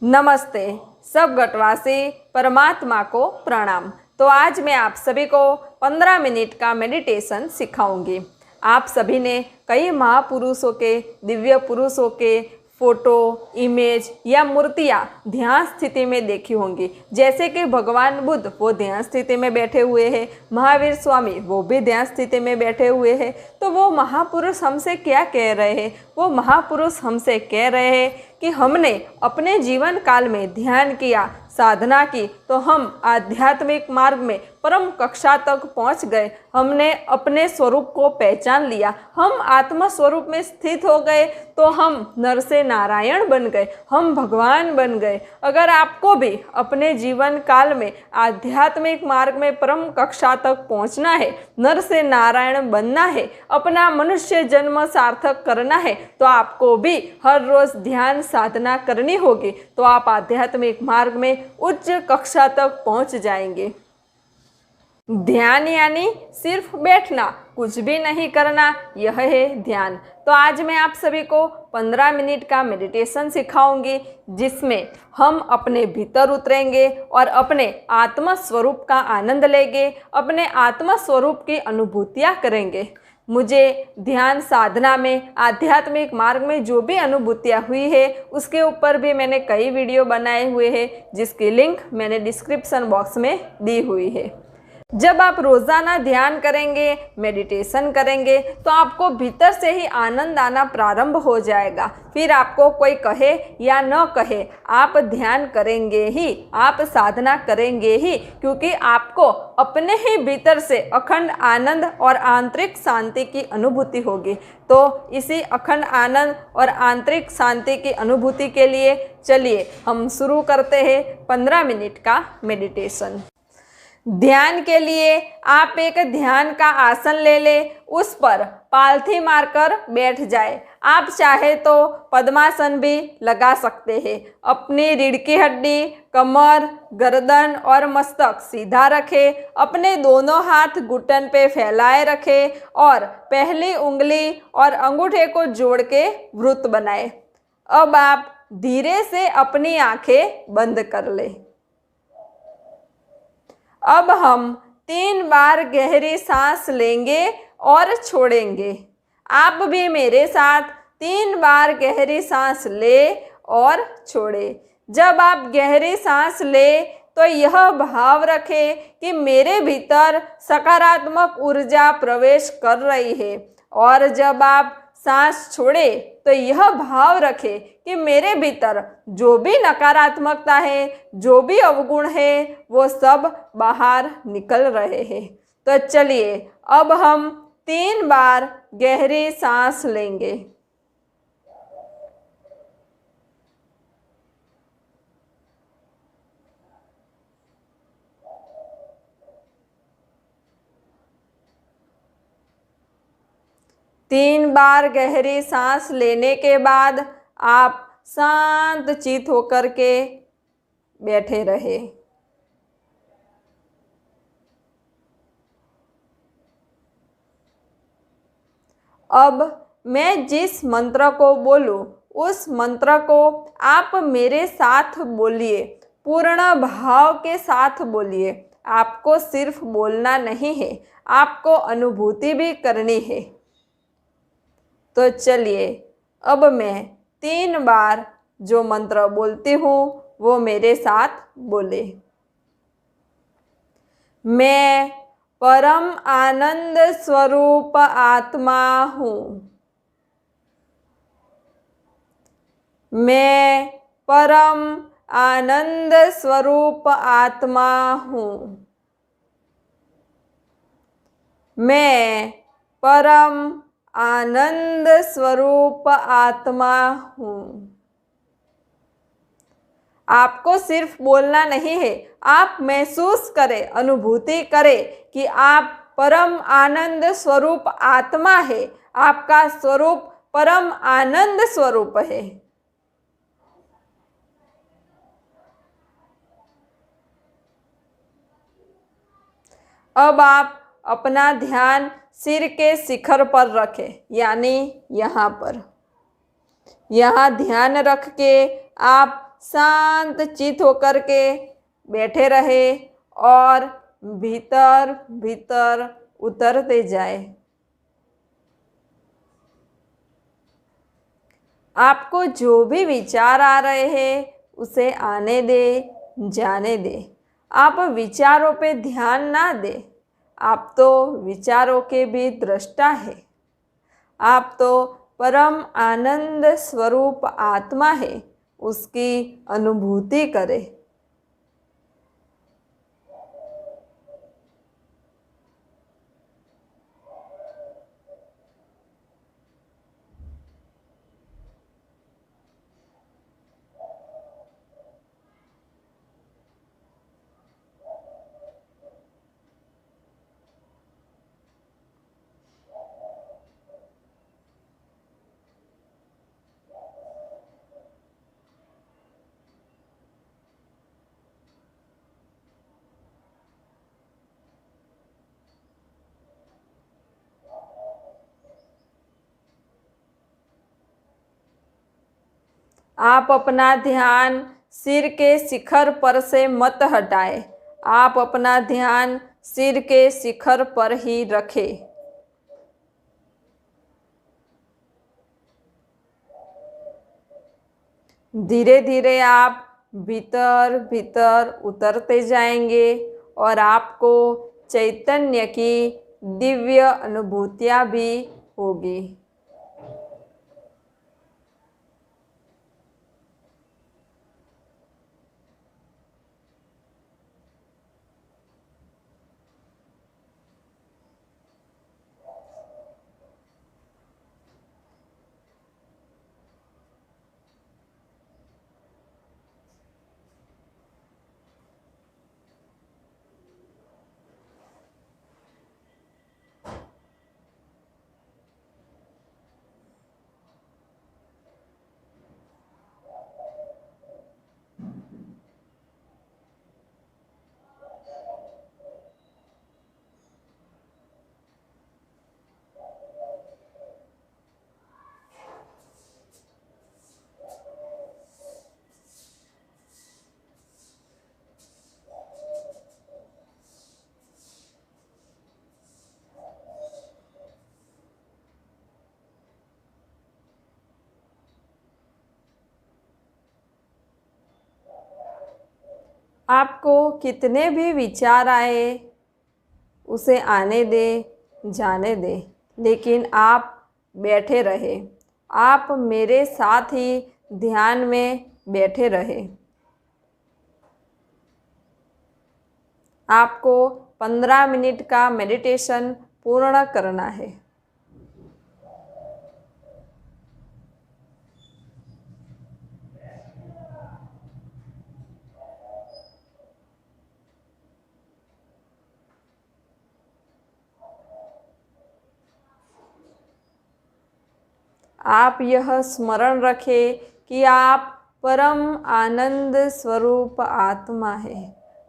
नमस्ते सब घटवासी परमात्मा को प्रणाम। तो आज मैं आप सभी को 15 मिनट का मेडिटेशन सिखाऊंगी। आप सभी ने कई महापुरुषों के, दिव्य पुरुषों के फोटो, इमेज या मूर्तियाँ ध्यान स्थिति में देखी होंगी। जैसे कि भगवान बुद्ध वो ध्यान स्थिति में बैठे हुए हैं, महावीर स्वामी वो भी ध्यान स्थिति में बैठे हुए हैं। तो वो महापुरुष हमसे क्या कह रहे हैं? वो महापुरुष हमसे कह रहे हैं कि हमने अपने जीवन काल में ध्यान किया, साधना की, तो हम आध्यात्मिक मार्ग में परम कक्षा तक पहुंच गए। हमने अपने स्वरूप को पहचान लिया, हम आत्मा स्वरूप में स्थित हो गए, तो हम नर से नारायण बन गए, हम भगवान बन गए। अगर आपको भी अपने जीवन काल में आध्यात्मिक मार्ग में परम कक्षा तक पहुंचना है, नर से नारायण बनना है, अपना मनुष्य जन्म सार्थक करना है, तो आपको भी हर रोज ध्यान साधना करनी होगी। तो आप आध्यात्मिक मार्ग में उच्च कक्षा तक पहुंच जाएंगे। ध्यान यानी सिर्फ बैठना, कुछ भी नहीं करना, यह है ध्यान। तो आज मैं आप सभी को 15 मिनट का मेडिटेशन सिखाऊंगी, जिसमें हम अपने भीतर उतरेंगे और अपने आत्मा स्वरूप का आनंद लेंगे, अपने आत्मा स्वरूप की अनुभूतियाँ करेंगे। मुझे ध्यान साधना में, आध्यात्मिक मार्ग में जो भी अनुभूतियाँ हुई है, उसके ऊपर भी मैंने कई वीडियो बनाए हुए हैं, जिसकी लिंक मैंने डिस्क्रिप्शन बॉक्स में दी हुई है। जब आप रोज़ाना ध्यान करेंगे, मेडिटेशन करेंगे, तो आपको भीतर से ही आनंद आना प्रारंभ हो जाएगा। फिर आपको कोई कहे या न कहे, आप ध्यान करेंगे ही, आप साधना करेंगे ही, क्योंकि आपको अपने ही भीतर से अखंड आनंद और आंतरिक शांति की अनुभूति होगी। तो इसी अखंड आनंद और आंतरिक शांति की अनुभूति के लिए चलिए हम शुरू करते हैं 15 मिनट का मेडिटेशन। ध्यान के लिए आप एक ध्यान का आसन ले लें, उस पर पालथी मारकर बैठ जाए। आप चाहे तो पद्मासन भी लगा सकते हैं। अपनी रीढ़ की हड्डी, कमर, गर्दन और मस्तक सीधा रखें। अपने दोनों हाथ घुटन पे फैलाए रखें और पहली उंगली और अंगूठे को जोड़ के वृत्त बनाएं। अब आप धीरे से अपनी आंखें बंद कर लें। अब हम 3 बार गहरी सांस लेंगे और छोड़ेंगे। आप भी मेरे साथ 3 बार गहरी सांस ले और छोड़े। जब आप गहरी सांस ले तो यह भाव रखें कि मेरे भीतर सकारात्मक ऊर्जा प्रवेश कर रही है, और जब आप सांस छोड़े तो यह भाव रखें कि मेरे भीतर जो भी नकारात्मकता है, जो भी अवगुण है, वो सब बाहर निकल रहे हैं। तो चलिए अब हम 3 बार गहरी सांस लेंगे। तीन बार गहरी सांस लेने के बाद आप शांत चित होकर के बैठे रहे। अब मैं जिस मंत्र को बोलूं, उस मंत्र को आप मेरे साथ बोलिए, पूर्ण भाव के साथ बोलिए। आपको सिर्फ बोलना नहीं है, आपको अनुभूति भी करनी है। तो चलिए अब मैं 3 बार जो मंत्र बोलती हूँ वो मेरे साथ बोले। मैं परम आनंद स्वरूप आत्मा हूँ। मैं परम आनंद स्वरूप आत्मा हूँ। मैं परम आनंद स्वरूप आत्मा हूँ। आपको सिर्फ बोलना नहीं है, आप महसूस करें, अनुभूति करें कि आप परम आनंद स्वरूप आत्मा है। आपका स्वरूप परम आनंद स्वरूप है। अब आप अपना ध्यान सिर के शिखर पर रखें, यानी यहाँ पर। यहाँ ध्यान रख के आप शांत चित होकर के बैठे रहे और भीतर भीतर उतरते जाए। आपको जो भी विचार आ रहे हैं उसे आने दे, जाने दे। आप विचारों पे ध्यान ना दे। आप तो विचारों के भी दृष्टा है। आप तो परम आनंद स्वरूप आत्मा है, उसकी अनुभूति करें। आप अपना ध्यान सिर के शिखर पर से मत हटाएं। आप अपना ध्यान सिर के शिखर पर ही रखें। धीरे धीरे आप भीतर भीतर उतरते जाएंगे और आपको चैतन्य की दिव्य अनुभूतियाँ भी होगी। आपको कितने भी विचार आए उसे आने दे, जाने दे, लेकिन आप बैठे रहे। आप मेरे साथ ही ध्यान में बैठे रहे। आपको 15 मिनट का मेडिटेशन पूर्ण करना है। आप यह स्मरण रखें कि आप परम आनंद स्वरूप आत्मा है।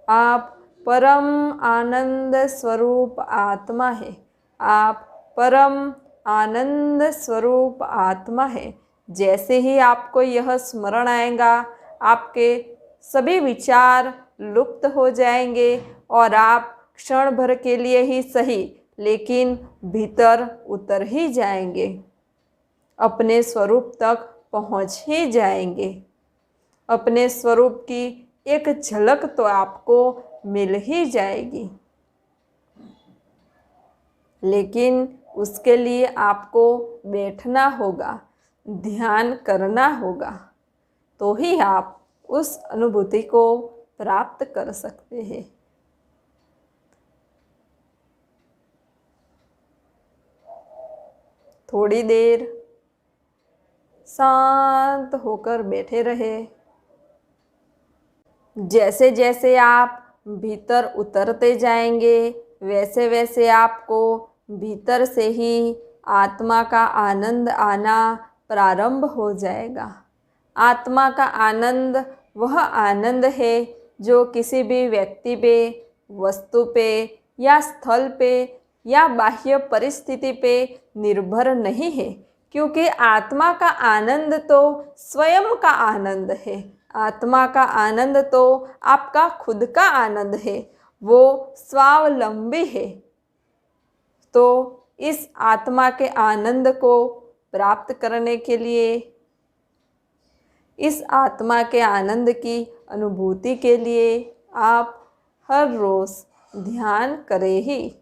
आप परम आनंद स्वरूप आत्मा है। आप परम आनंद स्वरूप आत्मा है। जैसे ही आपको यह स्मरण आएगा, आपके सभी विचार लुप्त हो जाएंगे और आप क्षण भर के लिए ही सही, लेकिन भीतर उतर ही जाएंगे, अपने स्वरूप तक पहुँच ही जाएंगे। अपने स्वरूप की एक झलक तो आपको मिल ही जाएगी, लेकिन उसके लिए आपको बैठना होगा, ध्यान करना होगा, तो ही आप उस अनुभूति को प्राप्त कर सकते हैं। थोड़ी देर शांत होकर बैठे रहे। जैसे जैसे आप भीतर उतरते जाएंगे, वैसे वैसे आपको भीतर से ही आत्मा का आनंद आना प्रारंभ हो जाएगा। आत्मा का आनंद वह आनंद है जो किसी भी व्यक्ति पे, वस्तु पे या स्थल पे या बाह्य परिस्थिति पे निर्भर नहीं है, क्योंकि आत्मा का आनंद तो स्वयं का आनंद है। आत्मा का आनंद तो आपका खुद का आनंद है, वो स्वावलंबी है। तो इस आत्मा के आनंद को प्राप्त करने के लिए, इस आत्मा के आनंद की अनुभूति के लिए आप हर रोज़ ध्यान करें ही।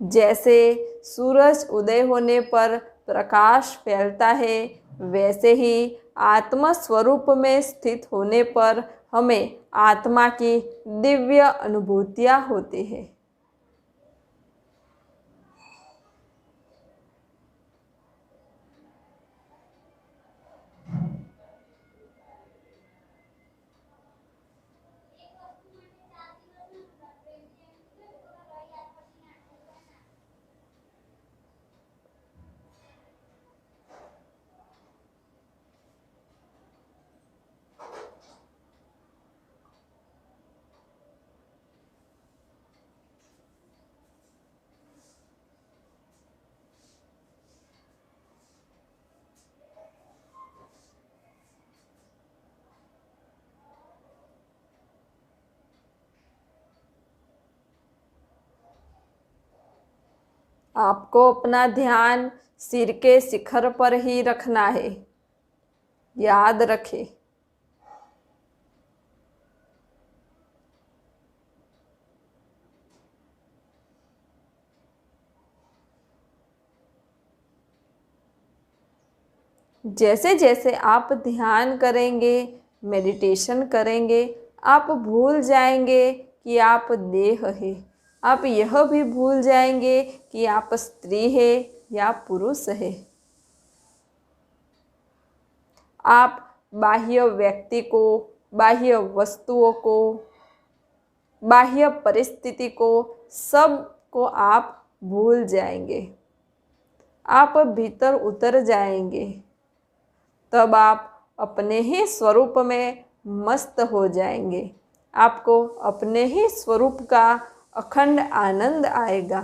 जैसे सूरज उदय होने पर प्रकाश फैलता है, वैसे ही आत्म स्वरूप में स्थित होने पर हमें आत्मा की दिव्य अनुभूतियाँ होती है। आपको अपना ध्यान सिर के शिखर पर ही रखना है, याद रखें। जैसे जैसे आप ध्यान करेंगे, मेडिटेशन करेंगे, आप भूल जाएंगे कि आप देह है। आप यह भी भूल जाएंगे कि आप स्त्री है या पुरुष है। आप बाह्य व्यक्ति को, बाह्य वस्तुओं को, बाह्य परिस्थिति को, सब को आप भूल जाएंगे। आप भीतर उतर जाएंगे, तब आप अपने ही स्वरूप में मस्त हो जाएंगे। आपको अपने ही स्वरूप का अखंड आनंद आएगा।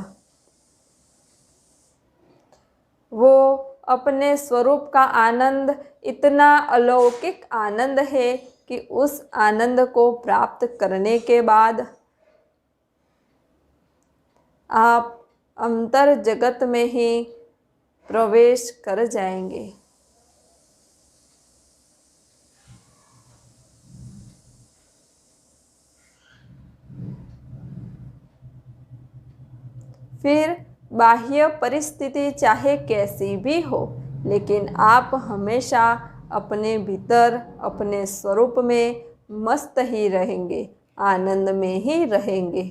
वो अपने स्वरूप का आनंद इतना अलौकिक आनंद है कि उस आनंद को प्राप्त करने के बाद आप अंतर जगत में ही प्रवेश कर जाएंगे। फिर बाह्य परिस्थिति चाहे कैसी भी हो, लेकिन आप हमेशा अपने भीतर, अपने स्वरूप में मस्त ही रहेंगे, आनंद में ही रहेंगे।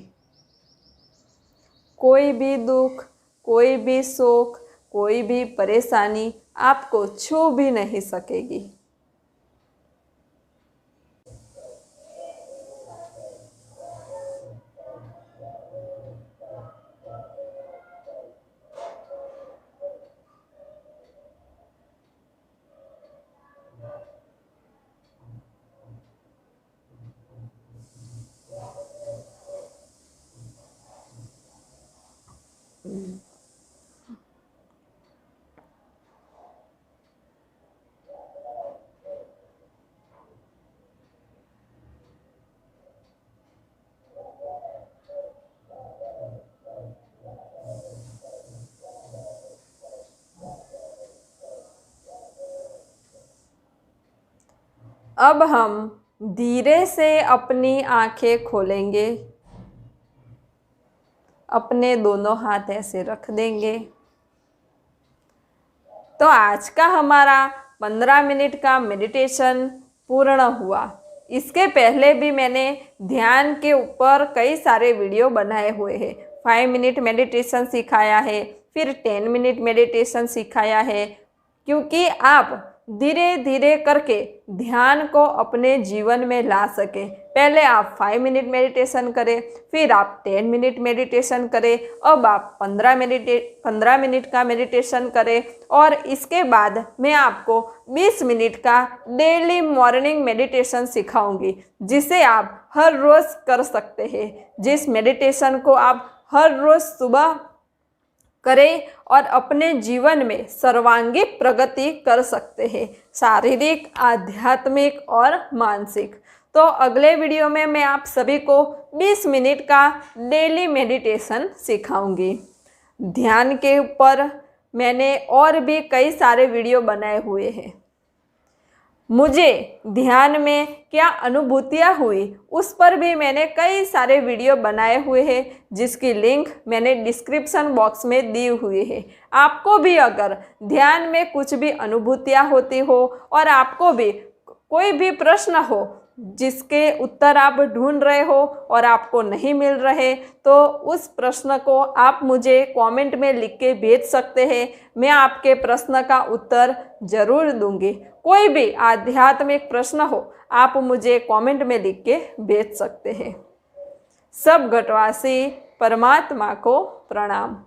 कोई भी दुख, कोई भी शोक, कोई भी परेशानी आपको छू भी नहीं सकेगी। अब हम धीरे से अपनी आंखें खोलेंगे, अपने दोनों हाथ ऐसे रख देंगे। तो आज का हमारा 15 मिनट का मेडिटेशन पूर्ण हुआ। इसके पहले भी मैंने ध्यान के ऊपर कई सारे वीडियो बनाए हुए हैं। 5 मिनट मेडिटेशन सिखाया है, फिर 10 मिनट मेडिटेशन सिखाया है, क्योंकि आप धीरे धीरे करके ध्यान को अपने जीवन में ला सकें। पहले आप 5 मिनट मेडिटेशन करें, फिर आप 10 मिनट मेडिटेशन करें, अब आप 15 मिनट का मेडिटेशन करें, और इसके बाद मैं आपको 20 मिनट का डेली मॉर्निंग मेडिटेशन सिखाऊंगी, जिसे आप हर रोज़ कर सकते हैं। जिस मेडिटेशन को आप हर रोज़ सुबह करें और अपने जीवन में सर्वांगीण प्रगति कर सकते हैं, शारीरिक, आध्यात्मिक और मानसिक। तो अगले वीडियो में मैं आप सभी को 20 मिनट का डेली मेडिटेशन सिखाऊंगी। ध्यान के ऊपर मैंने और भी कई सारे वीडियो बनाए हुए हैं। मुझे ध्यान में क्या अनुभूतियाँ हुई उस पर भी मैंने कई सारे वीडियो बनाए हुए हैं, जिसकी लिंक मैंने डिस्क्रिप्शन बॉक्स में दी हुई है। आपको भी अगर ध्यान में कुछ भी अनुभूतियाँ होती हो और आपको भी कोई भी प्रश्न हो जिसके उत्तर आप ढूंढ रहे हो और आपको नहीं मिल रहे, तो उस प्रश्न को आप मुझे कमेंट में लिख के भेज सकते हैं। मैं आपके प्रश्न का उत्तर ज़रूर दूंगी। कोई भी आध्यात्मिक प्रश्न हो आप मुझे कमेंट में लिख के भेज सकते हैं। सब घटवासी परमात्मा को प्रणाम।